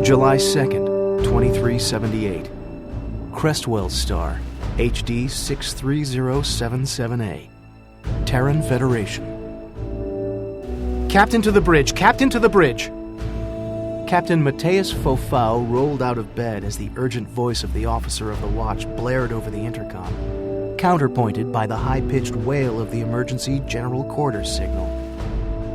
July 2nd, 2378. Crestwell Star, HD 63077A. Terran Federation. Captain to the bridge! Captain to the bridge! Captain Mateus Fofau rolled out of bed as the urgent voice of the officer of the watch blared over the intercom, counterpointed by the high-pitched wail of the emergency general quarters signal.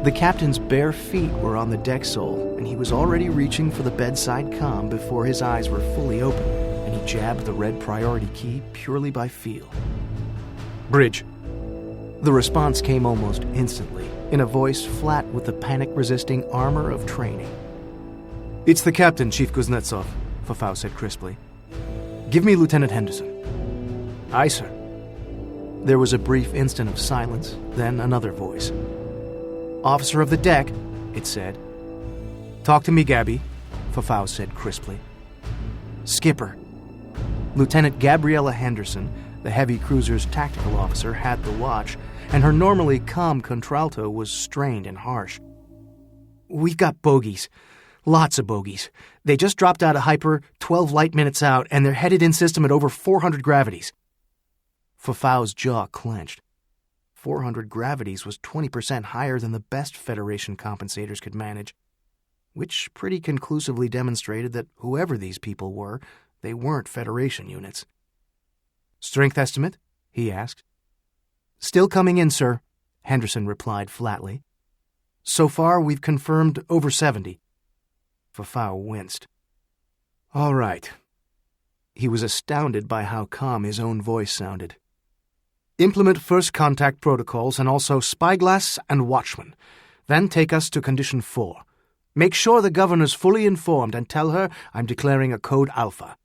The captain's bare feet were on the deck sole, and he was already reaching for the bedside comm before his eyes were fully open, and he jabbed the red priority key purely by feel. Bridge. The response came almost instantly, in a voice flat with the panic-resisting armor of training. "It's the captain, Chief Kuznetsov," Fofau said crisply. "Give me Lieutenant Henderson." "Aye, sir." There was a brief instant of silence, then another voice. "Officer of the deck," it said. "Talk to me, Gabby," Fofau said crisply. "Skipper." Lieutenant Gabriella Henderson, the heavy cruiser's tactical officer, had the watch, and her normally calm contralto was strained and harsh. "We've got bogeys. Lots of bogeys. They just dropped out of hyper 12 light minutes out, and they're headed in system at over 400 gravities." Fofau's jaw clenched. 400 gravities was 20% higher than the best Federation compensators could manage, which pretty conclusively demonstrated that whoever these people were, they weren't Federation units. "Strength estimate?" he asked. "Still coming in, sir," Henderson replied flatly. "So far, we've confirmed over 70. Fofau winced. "All right." He was astounded by how calm his own voice sounded. "Implement first contact protocols and also spyglass and watchman. Then take us to Condition 4. Make sure the governor's fully informed and tell her I'm declaring a code Alpha."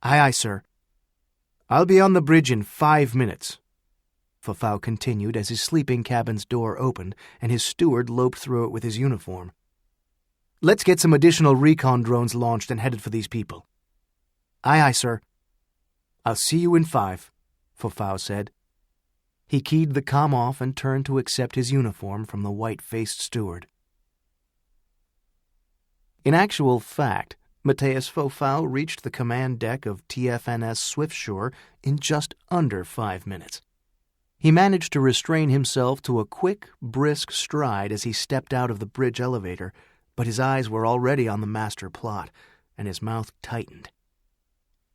"Aye, aye, sir." "I'll be on the bridge in 5 minutes." Fofau continued as his sleeping cabin's door opened and his steward loped through it with his uniform. "Let's get some additional recon drones launched and headed for these people." "Aye, aye, sir." "I'll see you in 5, Fofau said. He keyed the comm off and turned to accept his uniform from the white-faced steward. In actual fact, Mateus Fofau reached the command deck of TFNS Swiftsure in just under 5 minutes. He managed to restrain himself to a quick, brisk stride as he stepped out of the bridge elevator, but his eyes were already on the master plot, and his mouth tightened.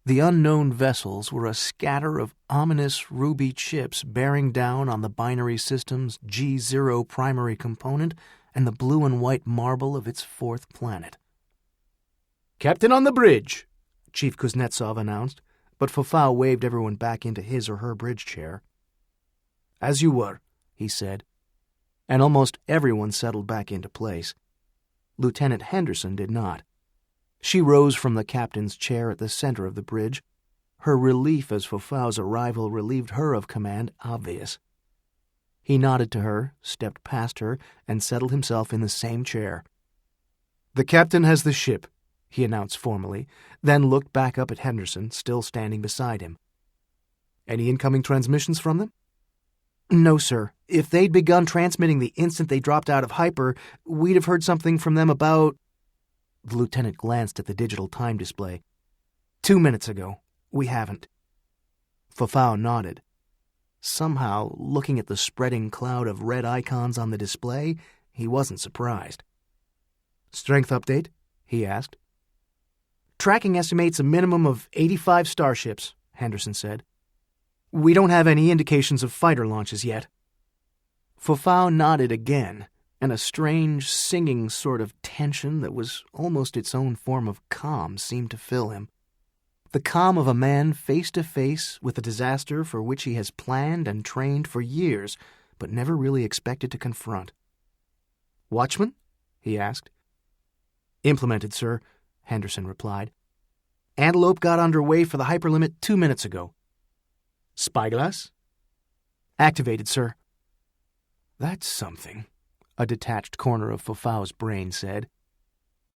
The unknown vessels were a scatter of ominous ruby chips bearing down on the binary system's G0 primary component and the blue and white marble of its fourth planet. "Captain on the bridge," Chief Kuznetsov announced, but Fofau waved everyone back into his or her bridge chair. "As you were," he said, and almost everyone settled back into place. Lieutenant Henderson did not. She rose from the captain's chair at the center of the bridge. Her relief as Fofau's arrival relieved her of command obvious. He nodded to her, stepped past her, and settled himself in the same chair. "The captain has the ship," he announced formally, then looked back up at Henderson, still standing beside him. "Any incoming transmissions from them?" "No, sir. If they'd begun transmitting the instant they dropped out of hyper, we'd have heard something from them about—" The lieutenant glanced at the digital time display. 2 minutes ago. We haven't." Fofau nodded. Somehow, looking at the spreading cloud of red icons on the display, he wasn't surprised. "Strength update?" he asked. "Tracking estimates a minimum of 85 starships," Henderson said. "We don't have any indications of fighter launches yet." Fofau nodded again, and a strange, singing sort of tension that was almost its own form of calm seemed to fill him. The calm of a man face to face with a disaster for which he has planned and trained for years, but never really expected to confront. "Watchman?" he asked. "Implemented, sir," Henderson replied. "Antelope got underway for the hyperlimit 2 minutes ago." "Spyglass?" "Activated, sir." "That's something," a detached corner of Fofau's brain said.